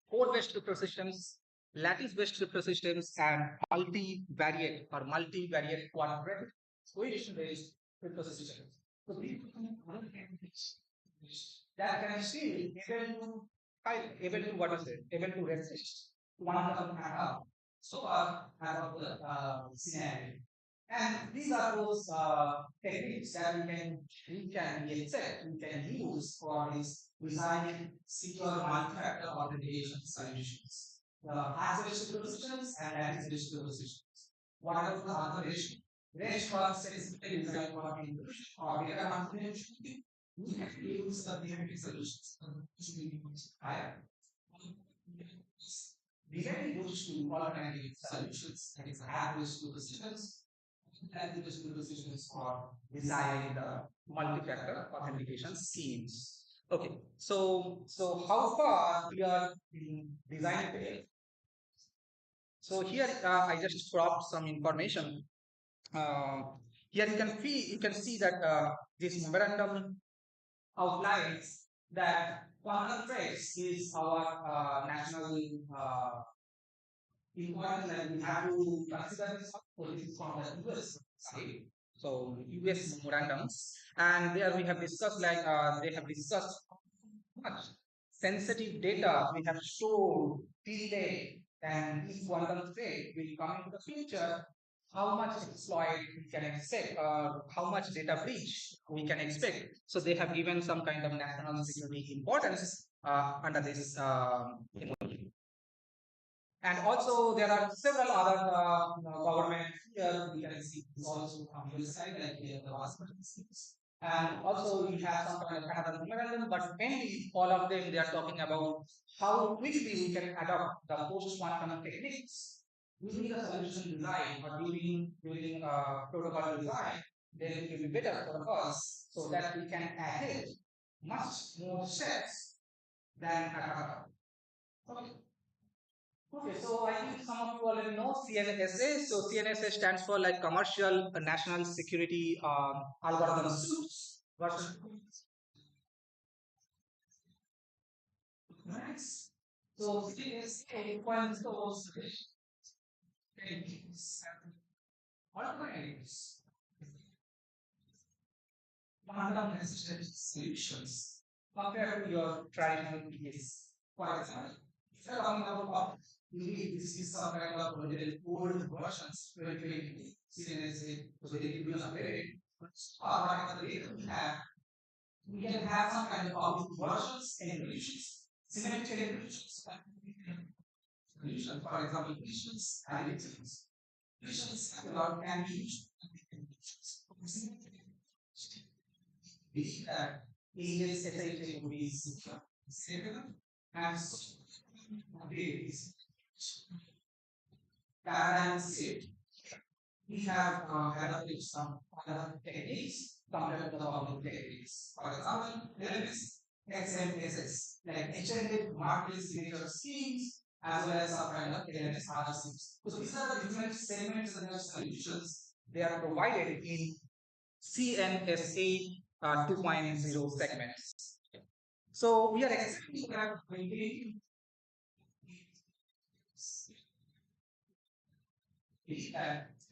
core-based cryptosystems, lattice-based cryptosystems, and multivariate or multivariate quadratic equation-based cryptosystems. So these that can still able to what is it? Able to resist quantum attack. So as of the scenario. And these are those techniques that we can accept, we can use for this designing secure multi-factor authentication solutions. The hash-based cryptosystems and lattice-based cryptosystems. What are the other issues? Rest was specifically designed for encryption or data confidentiality. We have to use the DMP solutions to be higher. Design those two alternative solutions, that is hash-based cryptosystems, lattice-based cryptosystems for designing the multi-factor authentication schemes. Okay, so how far we are in design phase? So here I just cropped some information. Here you can see that this memorandum outlines that quantum trace is our national important, and we have to consider this from the US side. So US memorandums, and there we have discussed they have discussed much sensitive data we have stored till date, and if quantum threat will come into the future, how much exploit we can expect, how much data breach we can expect. So they have given some kind of national security importance under this and also there are several other government here. We can see this also from your side, like here the Washington schemes. And also we have some kind of another memorandum, but mainly all of them they are talking about how quickly we can adopt the post-quantum techniques using the solution design or during protocol design. Then it will be better for us so that we can add much more steps than attacker. Okay, so I think some of you already know CNSA. So CNSA stands for like Commercial National Security Algorithm Suits. Nice. So CNSA requires those alternatives, quantum resistant solutions compared to your traditional PKs. For example, if you're talking about this is some kind of old versions, 2020, CNSA, so they will be upgraded. Whatever the data we can have some kind of public versions and encryptions, symmetric encryptions. For example, encryptions and encryptions. Encryptions can be used. Alias SHA would be secure, safer, and paradigm shift. We have adopted some other techniques compared to the public techniques. For example, LMS, XMSS, like extended multi-signature schemes, as well as some kind of LMS other schemes. So these are the different segments and their solutions they are provided in CNSA 2.0 segments. So we are expecting that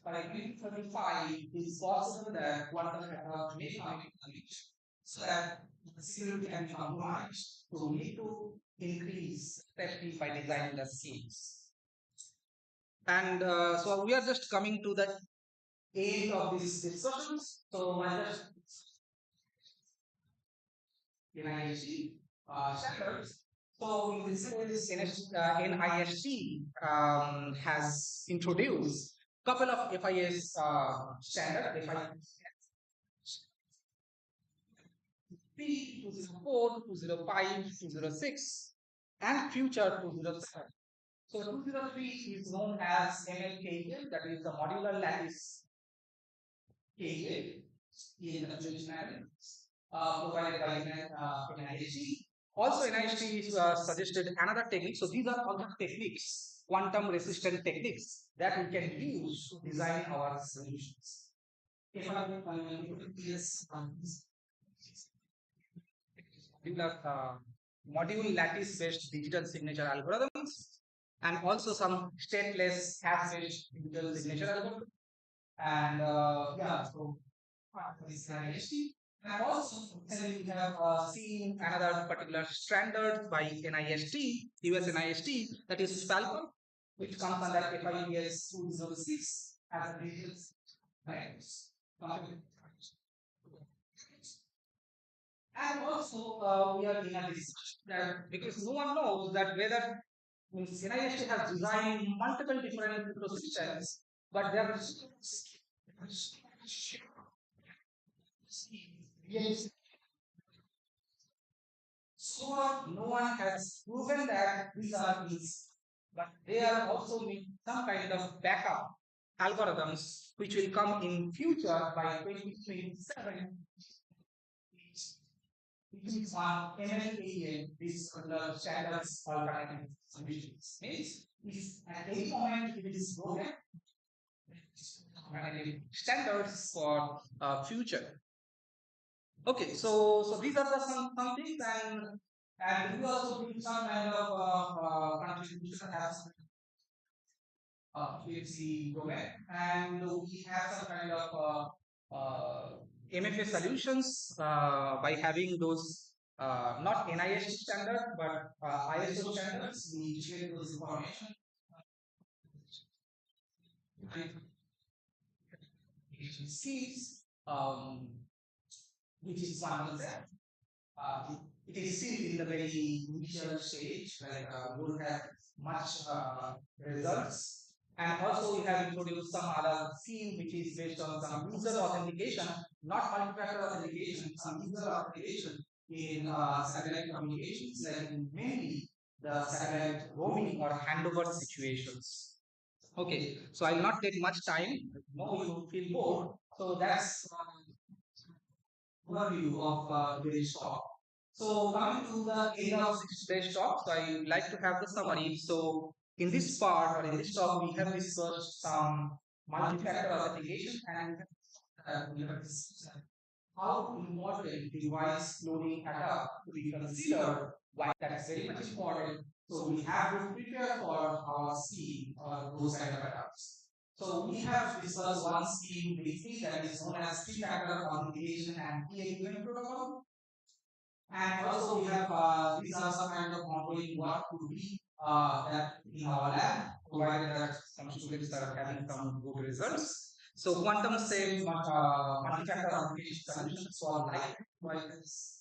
by 2035, it is possible that quantum network may come into reach, so that the security can be compromised. So we need to increase safety by designing the schemes. And so we are just coming to the end of these discussions. So I just NIST standards. So in this case, NIST has introduced couple of FIS standard, FIS 3, 204, 205, 206, and future 207. So 203 is known as MLKA, that is the modular lattice KA in the solution provided by NIST. Also, NIST suggested another technique. So these are all the techniques, quantum resistant techniques that we can use to design our solutions. Module lattice based digital signature algorithms, and also some stateless hash based digital signature algorithm. And so this NIST. And also, we have seen another particular standard by NIST, US NIST, that is Falcon, which comes under FIPS 206 as a digital and also we are in a discussion because no one knows that whether NIST has designed multiple different microsystems, but there are yes. So no one has proven that these are these, but they are also with some kind of backup algorithms which will come in future by 2027. These are MLKA, these standards alternative solutions. Means if at any moment it is broken, standards for future. Okay, so these are the some things, and we also do some kind of contribution as PFC domain, and we have some kind of MFA solutions by having those not NIST standard but ISO standards. We share those information. Agencies, which is one concept. It is still in the very initial stage, like we don't have much results. And also we have introduced some other scheme which is based on some user authentication, not multi-factor authentication, some user authentication in satellite communications, like mainly the satellite roaming or handover situations. Okay, so I will not take much time. No, you feel bored. So that's overview of today's talk. So coming to the end of today's talk, so I would like to have the summary. So in this part or in this talk, we have discussed some multi-factor authentication and how important device loading attack to be considered. Why that is very much important. So we have to prepare for our scheme or those kind of attacks. So we have discussed one scheme briefly that is known as three-factor authentication and key agreement protocol. And also we have these are some kind of ongoing work to be that in our lab, provided that some students are having some good results. So quantum safe multi-factor authentication solutions for life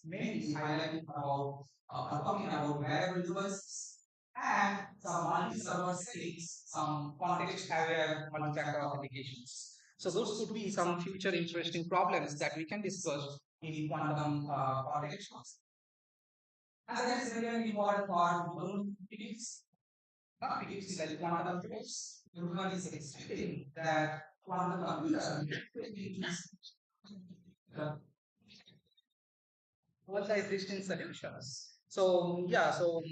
mainly highlighting about talking about wearable devices and some multi-server settings, some context-aware multi-factor authentications. So those could be some future interesting problems that we can discuss in quantum context. And that is very important for physics. Not physics, like quantum physics. Everyone is expecting that quantum computer all the existing solutions. So yeah, so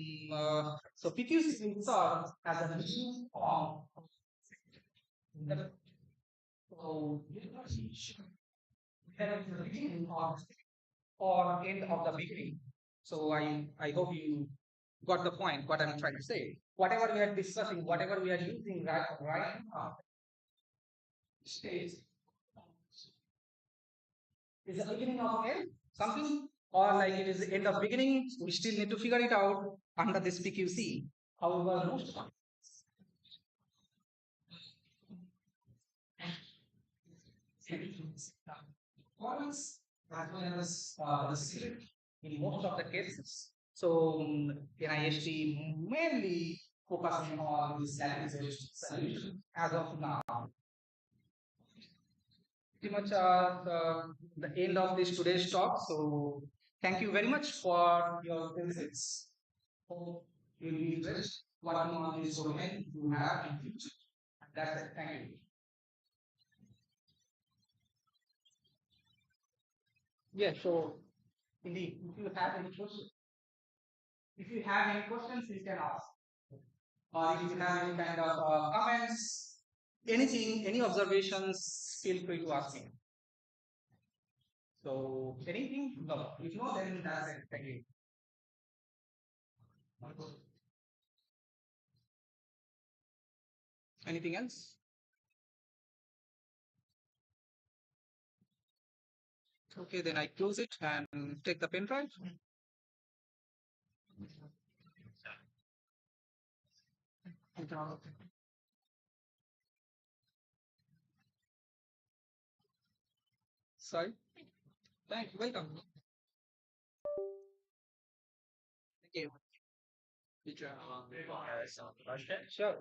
PQC itself has a new form. So at the beginning of or end of the beginning. So I hope you got the point what I'm trying to say. Whatever we are discussing, whatever we are using right now, stage is the beginning of end something, or like it is the end of beginning. We still need to figure it out under this PQC. However, most columns as well as the security in most of the cases. So NIST mainly focusing on this LP-based solution as of now. Pretty much the end of this today's talk. So thank you very much for your visits. Hope you'll be interested working on this domain you have in future. That's it. Thank you. Yeah, so indeed, if you have any questions, you can ask. Or if you have any kind of comments, anything, any observations, feel free to ask me. So anything? No. If not, then that's it. Thank you. Anything else? Okay, then I close it and take the pen drive. Sorry. Thank you. Welcome. Thank you. Some questions? Sure.